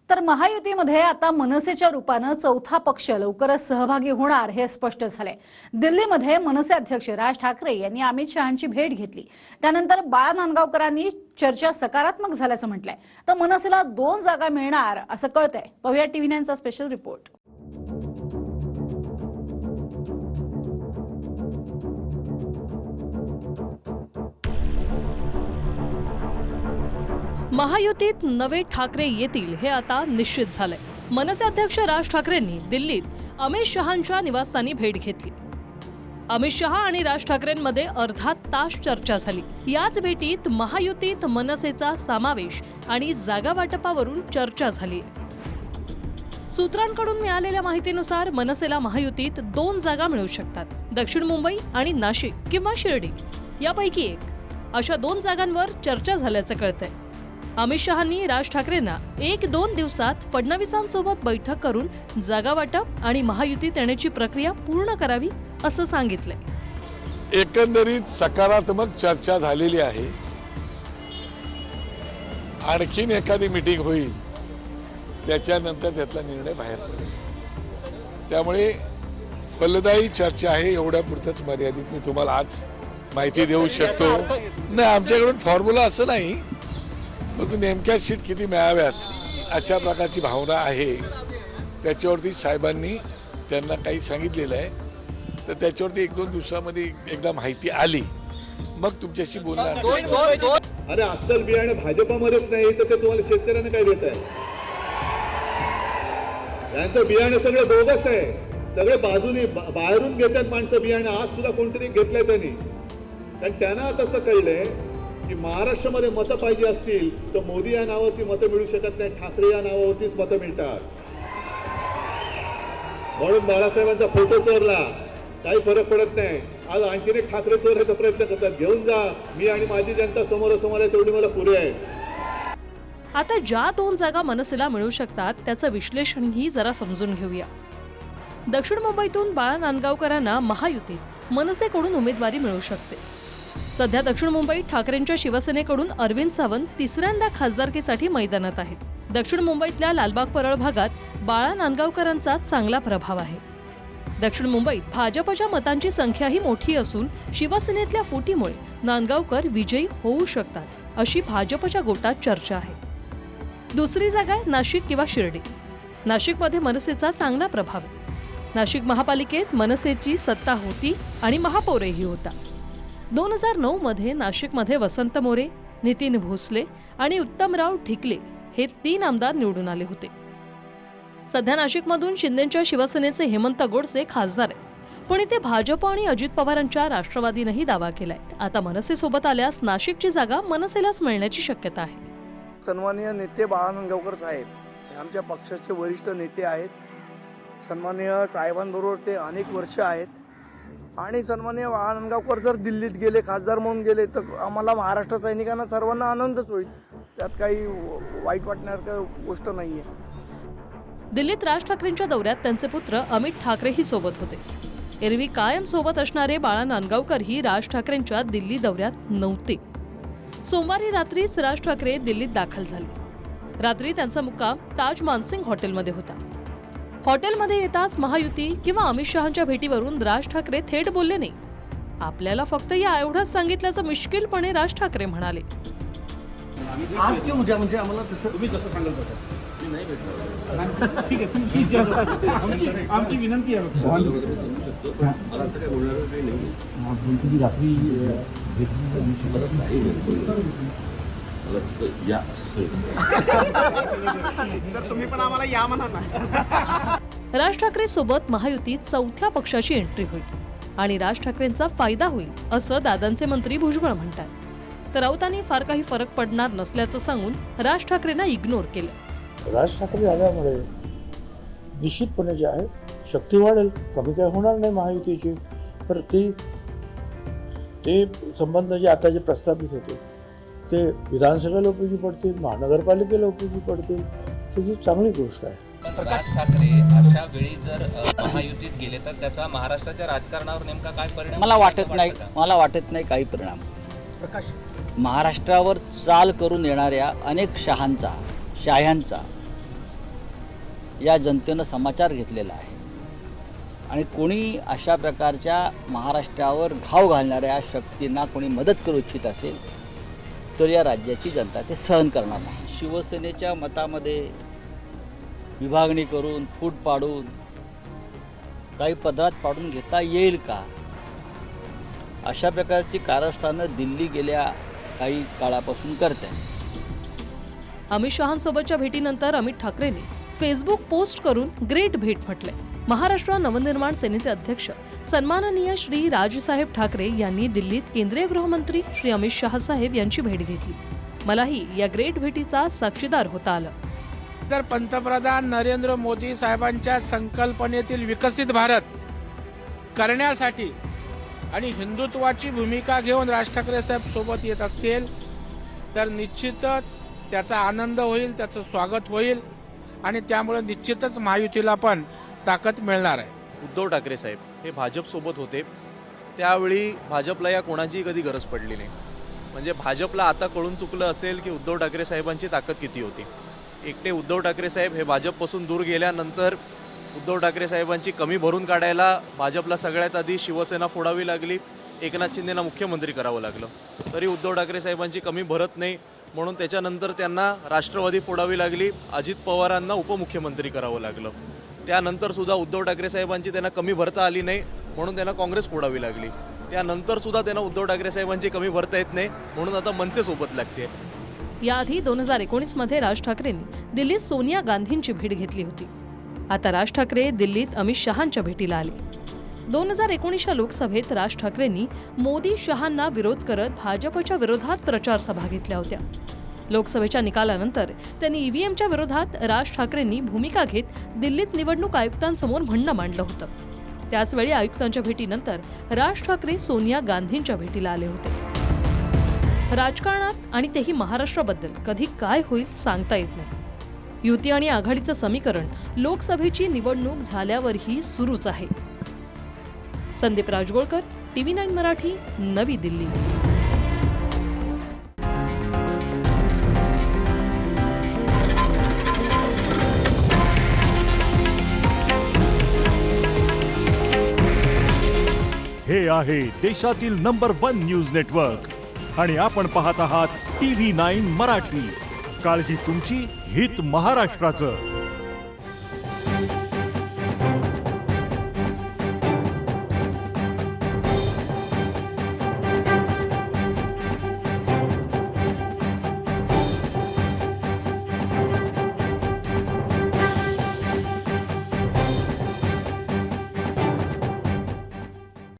तर महायुतीमध्ये आता मनसेच्या रूपाने चौथा पक्ष लवकरच सहभागी होणार हे स्पष्ट झाले। दिल्लीमध्ये मनसे अध्यक्ष राज ठाकरे यांनी अमित शहांची भेट घेतली। त्यानंतर बाळा नांदगावकरांनी चर्चा सकारात्मक झाल्याचं म्हटलंय। तर मनसेला 2 जागा मिळणार असं कळतंय। पाहूया टीव्ही 9चा स्पेशल रिपोर्ट। महायुतीत नवे ठाकरे येतील हे आता निश्चित झालंय। मनसे अध्यक्ष राज ठाकरेंनी दिल्लीत अमित शहांच्या निवासस्थानी भेट घेतली। अमित शहा आणि राज ठाकरेंमध्ये अर्धा तास चर्चा झाली। याच भेटीत महायुतीत मनसेचा समावेश आणि जागा वाटपावरून चर्चा झाली। सूत्रांकडून मिळालेल्या माहितीनुसार मनसेला महायुतीत 2 जागा मिळू शकतात, दक्षिण मुंबई आणि नाशिक किंवा शिर्डी यापैकी एक। अशा 2 जागांवर चर्चा झाल्याचं कळतंय। अमित शहांनी राज ठाकरेंना 1-2 दिवसात फडणवीसांसोबत बैठक करून जागा वाटप आणि महायुतीत येण्याची प्रक्रिया पूर्ण करावी असं सांगितलंय। एकंदरीत सकारात्मक चर्चा झालेली आहे। आणखीन एखादी मीटिंग होईल, त्याच्यानंतर त्यातला निर्णय बाहेर पडेल। त्यामुळे फलदायी चर्चा आहे, एवढ्या पुरतच मर्यादित मी तुम्हाला आज माहिती देऊ शकतो। नाही, आमच्याकडून फॉर्म्युला असं नाही, परंतु नेमक्या सीट किती मिळाव्यात अशा प्रकारची भावना आहे। त्याच्यावरती साहेबांनी त्यांना काही सांगितलेलं आहे, तर त्याच्यावरती 1-2 दिवसामध्ये एकदा माहिती आली मग तुमच्याशी बोलणार। अरे अस्सल बियाणे भाजपामध्येच नाही तर ते तुम्हाला शेतकऱ्यांना काय देत आहे? यांचं बियाणे सगळं बोगस आहे, सगळे बाजूने बाहेरून घेतात माणसं बियाणे। आज सुद्धा कोणतरी घेतलंय त्यांनी, कारण त्यांना आता असं कळलंय की महाराष्ट्रामध्ये मतं पाहिजे असतील तर मोदी या नावावरती मतं मिळू शकत नाही, ठाकरे या नावावरतीच मतं मिळतात। म्हणून बाळासाहेबांचा फोटो चोरला काही फरक पडत नाही। आज आणखीन एक ठाकरे चोरायचा प्रयत्न करतात, घेऊन जा, मी आणि माझी जनता समोरासमोर आहे, तेवढी मला पुरे आहे। आता ज्या 2 जागा मनसेला मिळू शकतात त्याचं विश्लेषणही जरा समजून घेऊया। दक्षिण मुंबईतून बाळा नांदगावकरांना महायुतीत मनसेकडून उमेदवारी मिळू शकते। सध्या दक्षिण मुंबईत ठाकरेंच्या शिवसेनेकडून अरविंद सावंत तिसऱ्यांदा खासदारकीसाठी मैदानात आहेत। दक्षिण मुंबईतल्या लालबाग परळ भागात बाळा नांदगावकरांचा चांगला प्रभाव आहे। दक्षिण मुंबईत भाजपच्या मतांची संख्याही मोठी असून शिवसेनेतल्या फुटीमुळे नांदगावकर विजयी होऊ शकतात अशी भाजपच्या गोटात चर्चा आहे। दुसरी जागा आहे नाशिक किंवा शिर्डी। नाशिकमध्ये मनसेचा चांगला प्रभाव आहे। नाशिक महापालिकेत मनसेची सत्ता होती आणि महापौरही होता। 2009 मध्ये नाशिकमध्ये वसंत मोरे, नितीन भोसले आणि उत्तमराव ढिकले हे 3 आमदार निवडून आले होते। सध्या नाशिकमधून शिंदेच्या शिवसेनेचे हेमंत गोडसे खासदार आहेत, पण इथे भाजप आणि अजित पवारांच्या राष्ट्रवादीनेही दावा केलाय। आता मनसेसोबत आल्यास नाशिकची जागा मनसेलाच मिळण्याची शक्यता आहे। सन्माननीय नेते बाळा नांदगावकर साहेब आमच्या पक्षाचे वरिष्ठ नेते आहेत। सन्माननीय साहेबांबरोबर ते अनेक वर्ष आहेत आणि सन्माननीय बाळा नांदगावकर जर दिल्लीत गेले, खासदार म्हणून गेले, तर आम्हाला महाराष्ट्र सैनिकांना सर्वांना आनंदच होईल। त्यात काही वाईट वाटण्यासारखं गोष्ट नाही आहे। दिल्लीत राज ठाकरेंच्या दौऱ्यात त्यांचे पुत्र अमित ठाकरेही सोबत होते। एरवी कायम सोबत असणारे बाळा नांदगावकरही राज ठाकरेंच्या दिल्ली दौऱ्यात नव्हते। सोमवारी रात्रीच राज ठाकरे दिल्लीत दाखल झाले। रात्री त्यांचा मुक्काम ताज मानसिंग हॉटेलमध्ये होता। हॉटेलमध्ये येताच महायुती किंवा अमित शहांच्या भेटीवरून राज ठाकरे थेट बोलले नाही। आपल्याला फक्त या एवढंच सांगितल्याचं मिश्किलपणे राज ठाकरे म्हणाले। आज क्यों म्हणजे आम्हाला तसं तुम्ही जसं सांगाल तसं मी नाही भेटणार। ठीक आहे, तुमची आमची विनंती आहे। समजू शकतो, पण मला आता काय बोलणार काही नाही। रात्री सर तुम्ही पण आम्हाला या म्हणा ना। राज ठाकरे सोबत महायुतीत चौथ्या पक्षाची एंट्री होईल आणि राज ठाकरेंचा फायदा होईल असं दादांचे मंत्री भुजबळ म्हणतात। तर राऊतांनी फार काही फरक पडणार नसल्याचं सांगून राज ठाकरेंना इग्नोर केलं। राज ठाकरे आल्यामुळे निश्चितपणे जे आहे शक्ती वाढेल, कमी काय होणार नाही महायुतीची। तर ते संबंध जे आता जे प्रस्थापित होते ते विधानसभेला उपयोगी पडतील, महानगरपालिकेला उपयोगी पडतील, त्याची चांगली गोष्ट आहे। राज ठाकरे अशा वेळी जर महायुतीत गेले तर त्याचा महाराष्ट्राच्या राजकारणावर नेमका काय परिणाम? मला वाटत नाही काही परिणाम। महाराष्ट्रावर चाल करून येणाऱ्या अनेक शहांचा या जनतेनं समाचार घेतलेला आहे आणि कोणी अशा प्रकारच्या महाराष्ट्रावर घाव घालणाऱ्या शक्तींना कोणी मदत करू इच्छित असेल तर या राज्याची जनता ते सहन करणार नाही. शिवसेनेच्या मतामध्ये विभागणी करून फूट पाडून काही पदरात पाडून घेता येईल का, अशा प्रकारची कारस्थानं दिल्ली गेल्या काही काळापासून करत आहे. अमित शहांसोबतच्या भेटीनंतर अमित ठाकरेंनी फेसबुक पोस्ट करून ग्रेट भेट म्हटले. महाराष्ट्र नवनिर्माण सेनेचे अध्यक्ष सन्माननीय श्री राजसाहेब ठाकरे यांनी दिल्लीत केंद्रीय गृहमंत्री श्री अमित शहा साहेब यांची भेट घेतली. मलाही या ग्रेट भेटीचा साक्षीदार होता आलं. तर पंतप्रधान नरेंद्र मोदी साहेबांच्या संकल्पनेतील विकसित भारत करण्यासाठी आणि हिंदुत्वाची भूमिका घेऊन राज ठाकरे साहेब सोबत येत असतील तर निश्चितच त्याचा आनंद होईल, त्याचं स्वागत होईल आणि त्यामुळे निश्चितच महायुतीला पण ताकद मिळणार आहे. उद्धव ठाकरे साहेब हे भाजपसोबत होते त्यावेळी भाजपला या कोणाचीही कधी गरज पडली नाही. म्हणजे भाजपला आता कळून चुकलं असेल की उद्धव ठाकरे साहेबांची ताकद किती होती. एकटे उद्धव ठाकरे साहेब हे भाजपपासून दूर गेल्यानंतर उद्धव ठाकरे साहेबांची कमी भरून काढायला भाजपला सगळ्यात आधी शिवसेना फोडावी लागली, एकनाथ शिंदेंना मुख्यमंत्री करावं लागलं. तरी उद्धव ठाकरे साहेबांची कमी भरत नाही म्हणून त्याच्यानंतर त्यांना राष्ट्रवादी फोडावी लागली, अजित पवारांना उपमुख्यमंत्री करावं लागलं. त्यानंतर सुद्धा उद्धव ठाकरे साहेबांची त्यांना कमी भरता आली नाही म्हणून त्यांना काँग्रेस फोडावी लागली. त्यानंतर सुद्धा त्यांना उद्धव ठाकरे साहेबांची कमी भरता येत नाही म्हणून आता मनसे सोबत लागते. याआधी 2019 मध्ये राज ठाकरेंनी दिल्लीत सोनिया गांधींची भेट घेतली होती. आता राज ठाकरे दिल्लीत अमित शहांच्या भेटीला आले. 2019च्या लोकसभेत राज ठाकरेंनी मोदी शहांना विरोध करत भाजपच्या विरोधात प्रचार सभा घेतल्या होत्या. लोकसभेच्या निकालानंतर त्यांनी ईव्हीएमच्या विरोधात राज ठाकरेंनी भूमिका घेत दिल्लीत निवडणूक आयुक्तांसमोर म्हणणं मांडलं होतं. त्याचवेळी आयुक्तांच्या भेटीनंतर राज ठाकरे सोनिया गांधींच्या भेटीला आले होते. राजकारणात आणि तेही महाराष्ट्राबद्दल कधी काय होईल सांगता येत नाही. युती आणि आघाडीचं समीकरण लोकसभेची निवडणूक झाल्यावरही सुरूच आहे. संदीप राजगोळकर, TV9 मराठी, नवी दिल्ली. हे आहे देशातील नंबर 1 न्यूज नेटवर्क आणि आपण पाहत आहात TV9 मराठी. काळजी तुमची, हित महाराष्ट्राचं.